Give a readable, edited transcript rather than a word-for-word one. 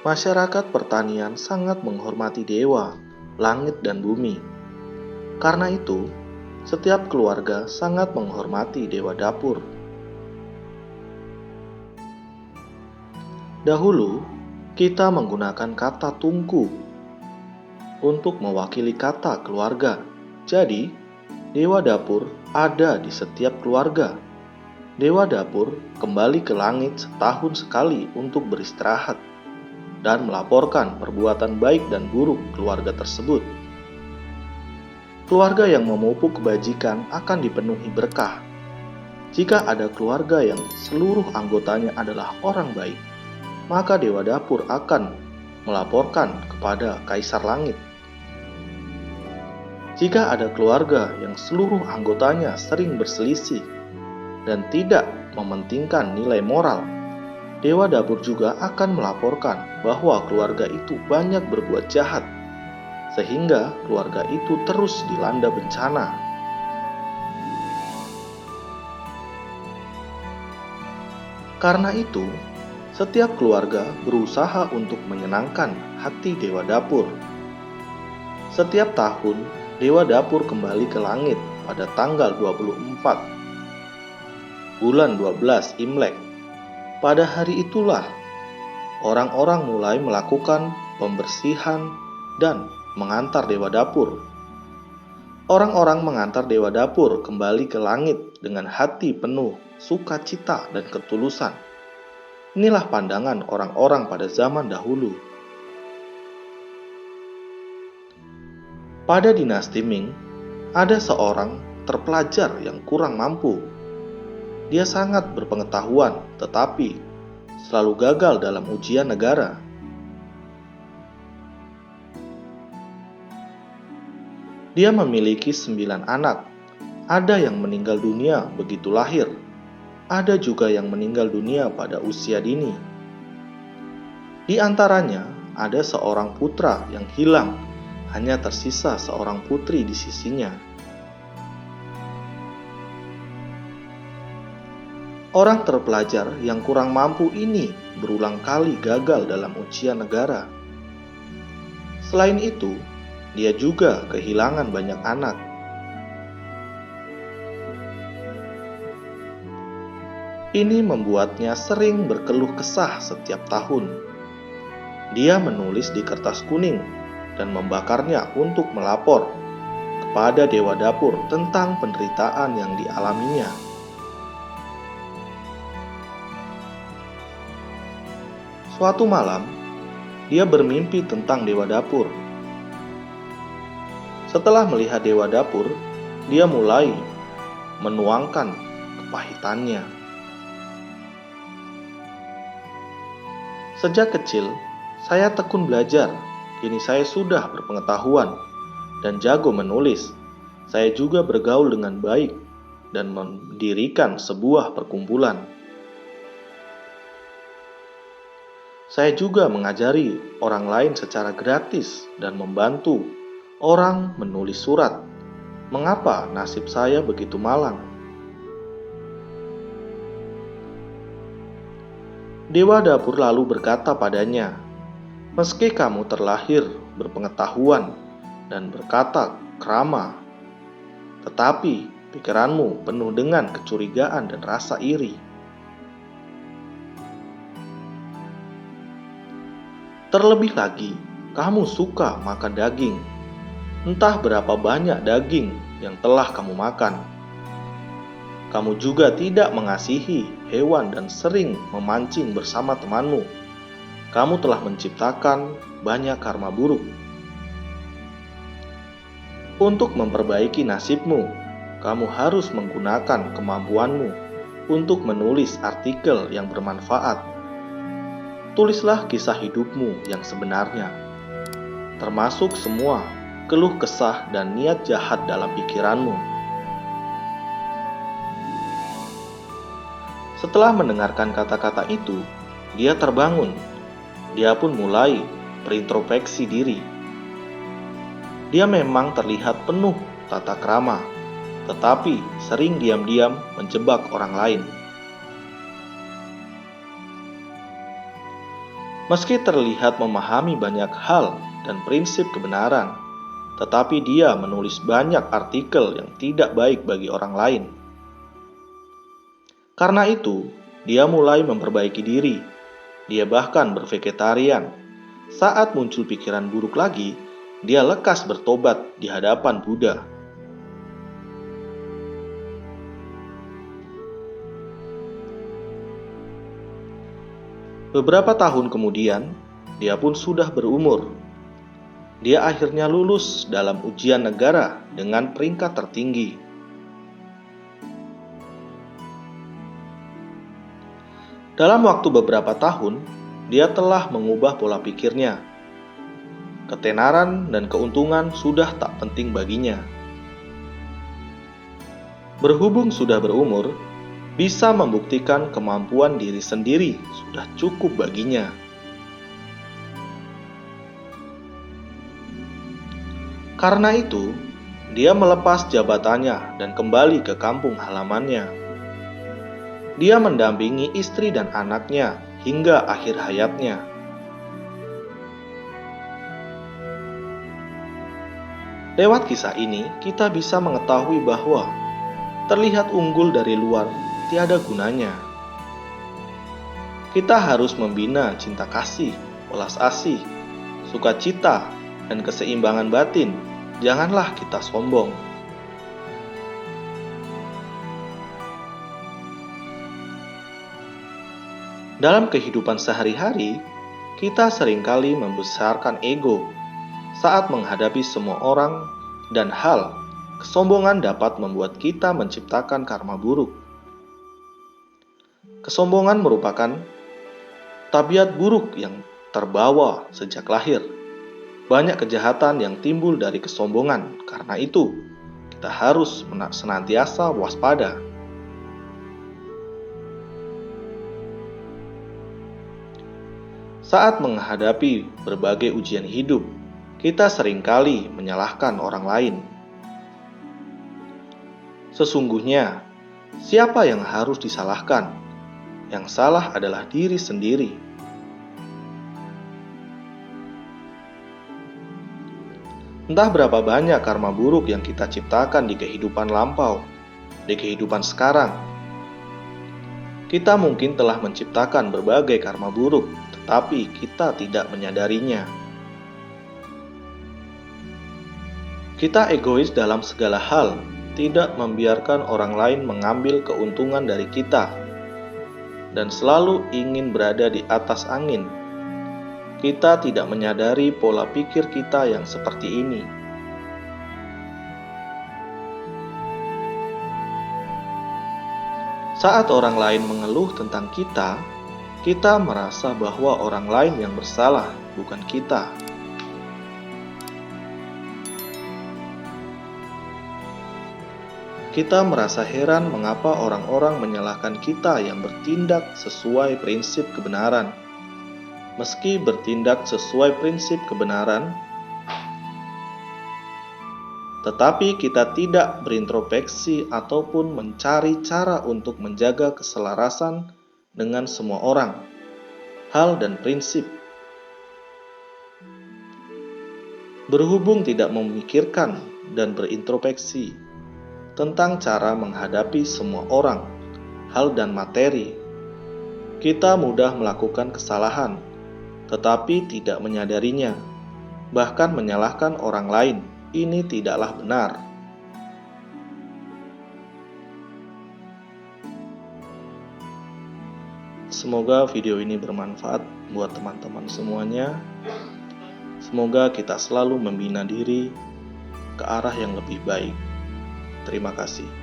Masyarakat pertanian sangat menghormati dewa, langit dan bumi. Karena itu, setiap keluarga sangat menghormati dewa dapur. Dahulu, kita menggunakan kata tungku untuk mewakili kata keluarga. Jadi, dewa dapur ada di setiap keluarga. Dewa dapur kembali ke langit setahun sekali untuk beristirahat dan melaporkan perbuatan baik dan buruk keluarga tersebut. Keluarga yang memupuk kebajikan akan dipenuhi berkah. Jika ada keluarga yang seluruh anggotanya adalah orang baik, maka dewa dapur akan melaporkan kepada Kaisar Langit. Jika ada keluarga yang seluruh anggotanya sering berselisih dan tidak mementingkan nilai moral, dewa dapur juga akan melaporkan bahwa keluarga itu banyak berbuat jahat, sehingga keluarga itu terus dilanda bencana. Karena itu, setiap keluarga berusaha untuk menyenangkan hati dewa dapur. Setiap tahun, dewa dapur kembali ke langit pada tanggal 24 bulan 12 Imlek. Pada hari itulah, orang-orang mulai melakukan pembersihan dan mengantar dewa dapur. Orang-orang mengantar dewa dapur kembali ke langit dengan hati penuh sukacita dan ketulusan. Inilah pandangan orang-orang pada zaman dahulu. Pada dinasti Ming, ada seorang terpelajar yang kurang mampu. Dia sangat berpengetahuan, tetapi selalu gagal dalam ujian negara. Dia memiliki 9 anak. Ada yang meninggal dunia begitu lahir. Ada juga yang meninggal dunia pada usia dini. Di antaranya, ada seorang putra yang hilang, hanya tersisa seorang putri di sisinya. Orang terpelajar yang kurang mampu ini berulang kali gagal dalam ujian negara. Selain itu, dia juga kehilangan banyak anak. Ini membuatnya sering berkeluh kesah setiap tahun. Dia menulis di kertas kuning dan membakarnya untuk melapor kepada dewa dapur tentang penderitaan yang dialaminya. Suatu malam, dia bermimpi tentang dewa dapur. Setelah melihat dewa dapur, dia mulai menuangkan kepahitannya. Sejak kecil, saya tekun belajar. Kini saya sudah berpengetahuan dan jago menulis. Saya juga bergaul dengan baik dan mendirikan sebuah perkumpulan. Saya juga mengajari orang lain secara gratis dan membantu orang menulis surat. Mengapa nasib saya begitu malang? Dewa dapur lalu berkata padanya, "Meski kamu terlahir berpengetahuan dan berkata krama, tetapi pikiranmu penuh dengan kecurigaan dan rasa iri. Terlebih lagi, kamu suka makan daging. Entah berapa banyak daging yang telah kamu makan. Kamu juga tidak mengasihi hewan dan sering memancing bersama temanmu. Kamu telah menciptakan banyak karma buruk. Untuk memperbaiki nasibmu, kamu harus menggunakan kemampuanmu untuk menulis artikel yang bermanfaat. Tulislah kisah hidupmu yang sebenarnya, termasuk semua keluh kesah dan niat jahat dalam pikiranmu." Setelah mendengarkan kata-kata itu, dia terbangun. Dia pun mulai berintrospeksi diri. Dia memang terlihat penuh tata krama, tetapi sering diam-diam menjebak orang lain. Meski terlihat memahami banyak hal dan prinsip kebenaran, tetapi dia menulis banyak artikel yang tidak baik bagi orang lain. Karena itu, dia mulai memperbaiki diri. Dia bahkan bervegetarian. Saat muncul pikiran buruk lagi, dia lekas bertobat di hadapan Buddha. Beberapa tahun kemudian, dia pun sudah berumur. Dia akhirnya lulus dalam ujian negara dengan peringkat tertinggi. Dalam waktu beberapa tahun, dia telah mengubah pola pikirnya. Ketenaran dan keuntungan sudah tak penting baginya. Berhubung sudah berumur, bisa membuktikan kemampuan diri sendiri sudah cukup baginya. Karena itu, dia melepas jabatannya dan kembali ke kampung halamannya. Dia mendampingi istri dan anaknya hingga akhir hayatnya. Lewat kisah ini, kita bisa mengetahui bahwa terlihat unggul dari luar tiada gunanya. Kita harus membina cinta kasih, welas asih, sukacita, dan keseimbangan batin. Janganlah kita sombong. Dalam kehidupan sehari-hari, kita seringkali membesarkan ego. Saat menghadapi semua orang dan hal, kesombongan dapat membuat kita menciptakan karma buruk. Kesombongan merupakan tabiat buruk yang terbawa sejak lahir. Banyak kejahatan yang timbul dari kesombongan. Karena itu, kita harus senantiasa waspada. Saat menghadapi berbagai ujian hidup, kita seringkali menyalahkan orang lain. Sesungguhnya, siapa yang harus disalahkan? Yang salah adalah diri sendiri. Entah berapa banyak karma buruk yang kita ciptakan di kehidupan lampau, di kehidupan sekarang. Kita mungkin telah menciptakan berbagai karma buruk, tetapi kita tidak menyadarinya. Kita egois dalam segala hal, tidak membiarkan orang lain mengambil keuntungan dari kita, dan selalu ingin berada di atas angin. Kita tidak menyadari pola pikir kita yang seperti ini. Saat orang lain mengeluh tentang kita, kita merasa bahwa orang lain yang bersalah, bukan kita. Kita merasa heran mengapa orang-orang menyalahkan kita yang bertindak sesuai prinsip kebenaran. Meski bertindak sesuai prinsip kebenaran, tetapi kita tidak berintrospeksi ataupun mencari cara untuk menjaga keselarasan dengan semua orang, hal dan prinsip. Berhubung tidak memikirkan dan berintrospeksi tentang cara menghadapi semua orang, hal dan materi, kita mudah melakukan kesalahan, tetapi tidak menyadarinya, bahkan menyalahkan orang lain. Ini tidaklah benar. Semoga video ini bermanfaat buat teman-teman semuanya. Semoga kita selalu membina diri ke arah yang lebih baik. Terima kasih.